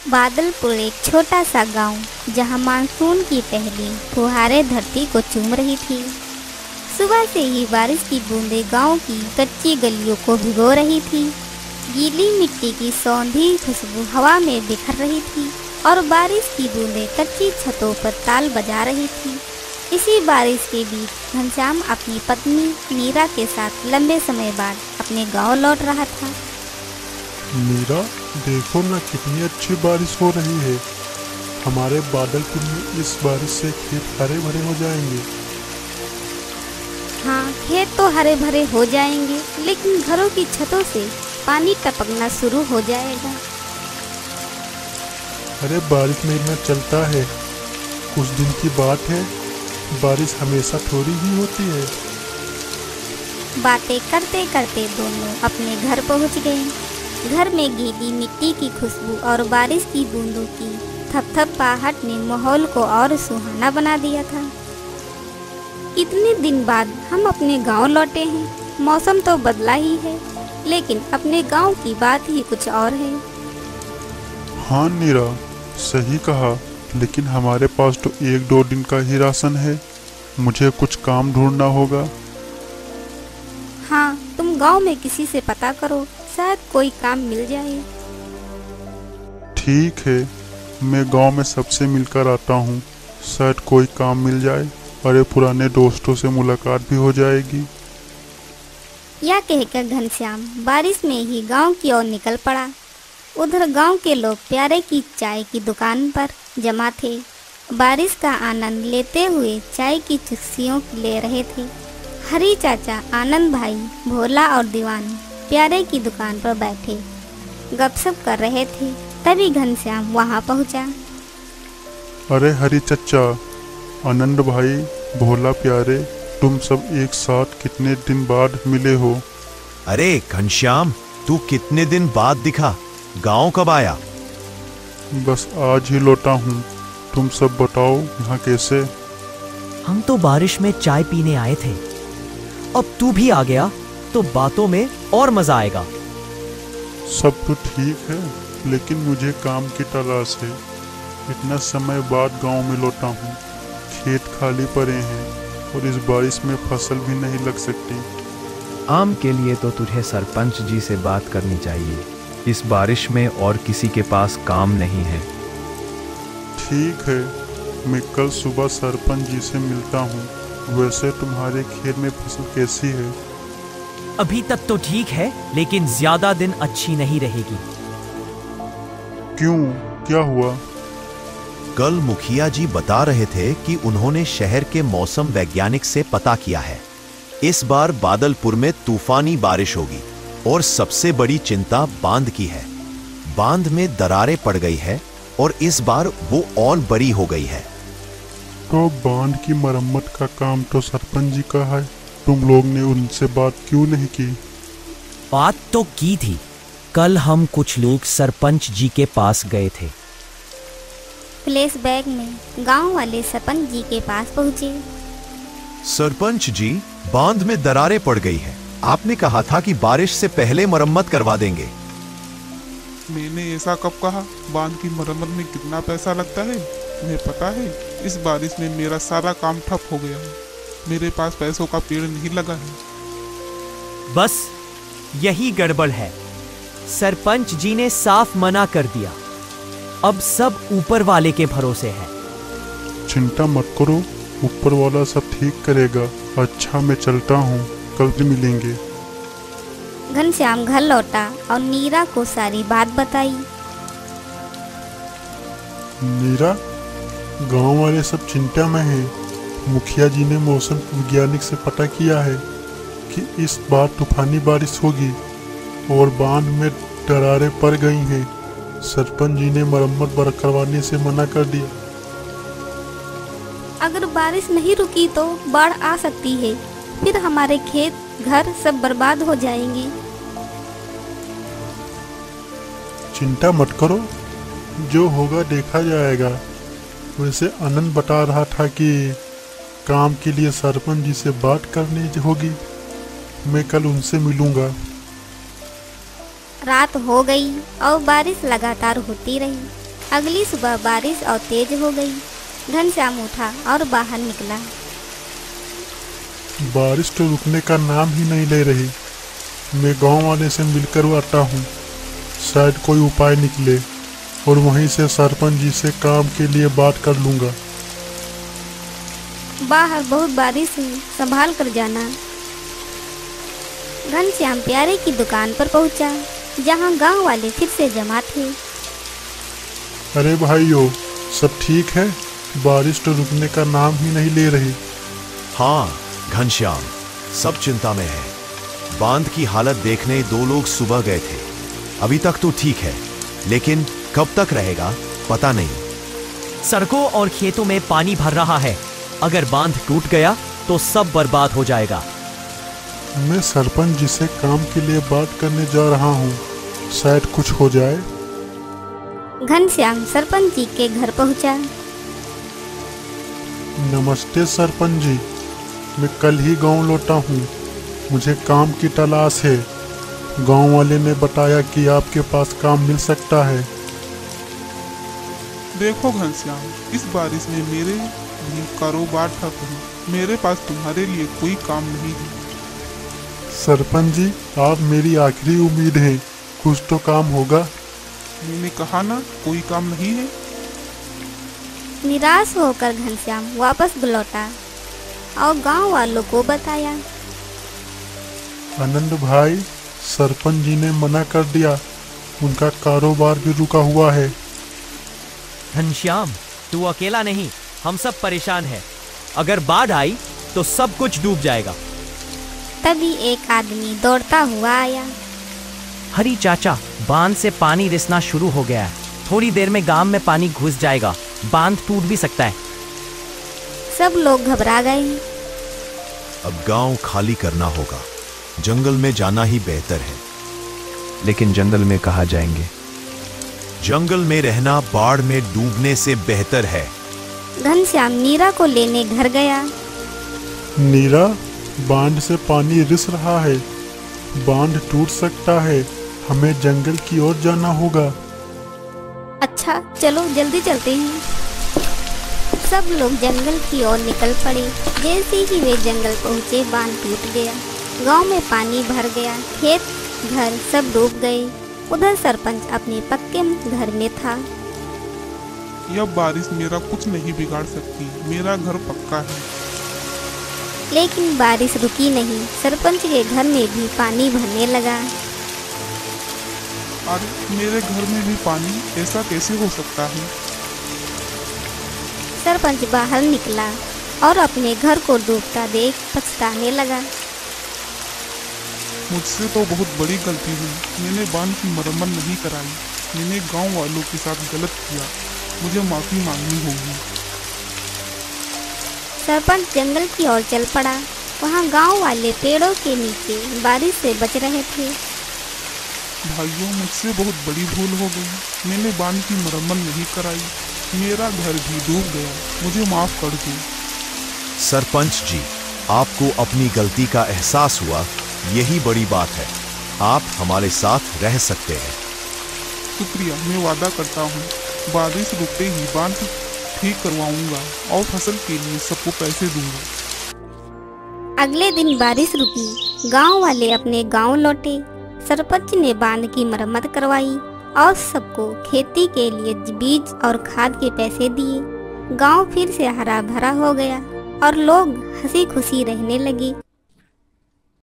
बादलपुर एक छोटा सा गांव, जहां मानसून की पहली फुहारें धरती को चूम रही थी। सुबह से ही बारिश की बूंदें गांव की कच्ची गलियों को भिगो रही थी। गीली मिट्टी की सौंधी खुशबू हवा में बिखर रही थी और बारिश की बूंदें कच्ची छतों पर ताल बजा रही थी। इसी बारिश के बीच घनश्याम अपनी पत्नी मीरा के साथ लंबे समय बाद अपने गांव लौट रहा था। मीरा, देखो ना कितनी अच्छी बारिश हो रही है। हमारे बादलपुर में इस बारिश से खेत हरे भरे हो जाएंगे। हाँ, खेत तो हरे भरे हो जाएंगे, लेकिन घरों की छतों से पानी टपकना शुरू हो जाएगा। अरे बारिश में इतना चलता है, कुछ दिन की बात है। बारिश हमेशा थोड़ी ही होती है। बातें करते करते दोनों अपने घर पहुंच गए। घर में गीली मिट्टी की खुशबू और बारिश की बूंदों की थपथपाहट ने माहौल को और सुहाना बना दिया था। कितने दिन बाद हम अपने गांव लौटे हैं। मौसम तो बदला ही है, लेकिन अपने गांव की बात ही कुछ और है। हाँ नीरा, सही कहा, लेकिन हमारे पास तो 1-2 दिन का ही राशन है। मुझे कुछ काम ढूंढना होगा। हाँ, तुम गांव में किसी से पता करो, शायद कोई काम मिल जाए। ठीक है, मैं गांव में सबसे मिलकर आता हूँ, शायद कोई काम मिल जाए। अरे पुराने दोस्तों से मुलाकात भी हो जाएगी। यह कहकर घनश्याम बारिश में ही गांव की ओर निकल पड़ा। उधर गांव के लोग प्यारे की चाय की दुकान पर जमा थे, बारिश का आनंद लेते हुए चाय की चुस्कियों ले रहे थे। हरी चाचा, आनंद भाई, भोला और दीवान प्यारे की दुकान पर बैठे गपशप कर रहे थे। तभी घनश्याम वहां पहुंचा। अरे हरी चचा, आनंद भाई, भोला प्यारे, तुम सब एक साथ कितने दिन बाद मिले हो? अरे घनश्याम, तू कितने दिन बाद दिखा? गांव कब आया? बस आज ही लौटा हूँ। तुम सब बताओ, यहाँ कैसे? हम तो बारिश में चाय पीने आए थे। अब तू भी आ गया तो बातों में और मजा आएगा। सब तो ठीक है, लेकिन मुझे काम की तलाश है। इतना समय बाद गांव में लौटा हूँ। खेत खाली पड़े हैं और इस बारिश में फसल भी नहीं लग सकती। आम के लिए तो तुझे सरपंच जी से बात करनी चाहिए। इस बारिश में और किसी के पास काम नहीं है। ठीक है, मैं कल सुबह सरपंच जी से मिलता हूँ। वैसे तुम्हारे खेत में फसल कैसी है? अभी तक तो ठीक है, लेकिन ज्यादा दिन अच्छी नहीं रहेगी। क्यों, क्या हुआ? कल मुखिया जी बता रहे थे कि उन्होंने शहर के मौसम वैज्ञानिक से पता किया है। इस बार बादलपुर में तूफानी बारिश होगी और सबसे बड़ी चिंता बांध की है। बांध में दरारें पड़ गई है और इस बार वो और बड़ी हो गई है। तो बांध की मरम्मत का काम तो सरपंच जी का है। तुम लोग ने उनसे बात क्यों नहीं की? बात तो की थी। कल हम कुछ लोग सरपंच जी के पास गए थे। फ्लैशबैक में गांव वाले सरपंच जी के पास पहुंचे। सरपंच जी, बांध में दरारें पड़ गई है। आपने कहा था कि बारिश से पहले मरम्मत करवा देंगे। मैंने ऐसा कब कहा? बांध की मरम्मत में कितना पैसा लगता है तुम्हें पता है? इस बारिश में मेरा सारा काम ठप हो गया है। मेरे पास पैसों का पेड़ नहीं लगा है। बस यही गड़बड़ है। सरपंच जी ने साफ मना कर दिया। अब सब ऊपर वाले के भरोसे है। चिंता मत करो, ऊपर वाला सब ठीक करेगा। अच्छा, मैं चलता हूँ, कल भी मिलेंगे। घनश्याम घर लौटा और नीरा को सारी बात बताई। नीरा, गांव वाले सब चिंता में हैं। मुखिया जी ने मौसम वैज्ञानिक से पता किया है कि इस बार तूफानी बारिश होगी और बांध में दरारें पड़ गई हैं। सरपंच जी ने मरम्मत करवाने से मना कर दिया। अगर बारिश नहीं रुकी तो बाढ़ आ सकती है, फिर हमारे खेत, घर सब बर्बाद हो जाएंगे। चिंता मत करो, जो होगा देखा जाएगा। वैसे आनंद बता रहा था कि काम के लिए सरपंच जी से बात करनी होगी। मैं कल उनसे मिलूंगा। रात हो गई और बारिश लगातार होती रही। अगली सुबह बारिश और तेज हो गई। घनश्याम उठा और बाहर निकला। बारिश तो रुकने का नाम ही नहीं ले रही। मैं गांव वाले से मिलकर आता हूँ, शायद कोई उपाय निकले और वहीं से सरपंच जी से काम के लिए बात कर लूँगा। बाहर बहुत बारिश है, संभाल कर जाना। घनश्याम प्यारे की दुकान पर पहुंचा, जहां गांव वाले फिर से जमा थे। अरे भाइयों, सब ठीक है? बारिश तो रुकने का नाम ही नहीं ले रही। हाँ घनश्याम, सब चिंता में है। बांध की हालत देखने 2 लोग सुबह गए थे। अभी तक तो ठीक है, लेकिन कब तक रहेगा पता नहीं। सड़कों और खेतों में पानी भर रहा है। अगर बांध टूट गया तो सब बर्बाद हो जाएगा। मैं सरपंच जी से काम के लिए बात करने जा रहा हूँ, शायद कुछ हो जाए। घनश्याम सरपंच जी के घर पहुंचा। नमस्ते सरपंच जी, मैं कल ही गांव लौटा हूँ। मुझे काम की तलाश है। गांव वाले ने बताया कि आपके पास काम मिल सकता है। देखो घनश्याम, इस बारिश में मेरे भी कारोबार ठप है। मेरे पास तुम्हारे लिए कोई काम नहीं है। सरपंच जी, आप मेरी आखिरी उम्मीद हैं। कुछ तो काम होगा। मैंने कहा ना, कोई काम नहीं है। निराश होकर घनश्याम वापस लौटा और गांव वालों को बताया। आनंद भाई, सरपंच जी ने मना कर दिया। उनका कारोबार भी रुका हुआ है। घनश्याम, तू अकेला नहीं, हम सब परेशान हैं। अगर बाढ़ आई तो सब कुछ डूब जाएगा। तभी एक आदमी दौड़ता हुआ आया। हरी चाचा, बांध से पानी रिसना शुरू हो गया है। थोड़ी देर में गांव में पानी घुस जाएगा। बांध टूट भी सकता है। सब लोग घबरा गए। अब गांव खाली करना होगा। जंगल में जाना ही बेहतर है। लेकिन जंगल में कहाँ जाएंगे? जंगल में रहना बाढ़ में डूबने से बेहतर है। घनश्याम नीरा को लेने घर गया। नीरा, बांध से पानी रिस रहा है। बांध टूट सकता है। हमें जंगल की ओर जाना होगा। अच्छा चलो जल्दी चलते हैं। सब लोग जंगल की ओर निकल पड़े। जैसे ही वे जंगल पहुंचे, बांध टूट गया। गांव में पानी भर गया। खेत घर सब डूब गए। उधर सरपंच अपने पक्के घर में था। यह बारिश मेरा कुछ नहीं बिगाड़ सकती। मेरा घर पक्का है। लेकिन बारिश रुकी नहीं। सरपंच के घर में भी पानी भरने लगा। अरे मेरे घर में भी पानी, ऐसा कैसे हो सकता है? सरपंच बाहर निकला और अपने घर को डूबता देख पछताने लगा। मुझसे तो बहुत बड़ी गलती हुई। मैंने बांध की मरम्मत नहीं कराई। मैंने गांव वालों के साथ गलत किया। मुझे माफी मांगनी होगी। सरपंच जंगल की ओर चल पड़ा। वहाँ गांव वाले पेड़ों के नीचे बारिश से बच रहे थे। भाइयों, मुझसे बहुत बड़ी भूल हो गई। मैंने बांध की मरम्मत नहीं कराई। मेरा घर भी डूब गया। मुझे माफ कर दो। सरपंच जी, आपको अपनी गलती का एहसास हुआ, यही बड़ी बात है। आप हमारे साथ रह सकते हैं। शुक्रिया। मैं वादा करता हूँ, बारिश रुकते ही बांध ठीक करवाऊंगा और फसल के लिए सबको पैसे दूंगा। अगले दिन बारिश रुकी। गांव वाले अपने गांव लौटे। सरपंच ने बांध की मरम्मत करवाई और सबको खेती के लिए बीज और खाद के पैसे दिए। गांव फिर से हरा भरा हो गया और लोग हंसी खुशी रहने लगे।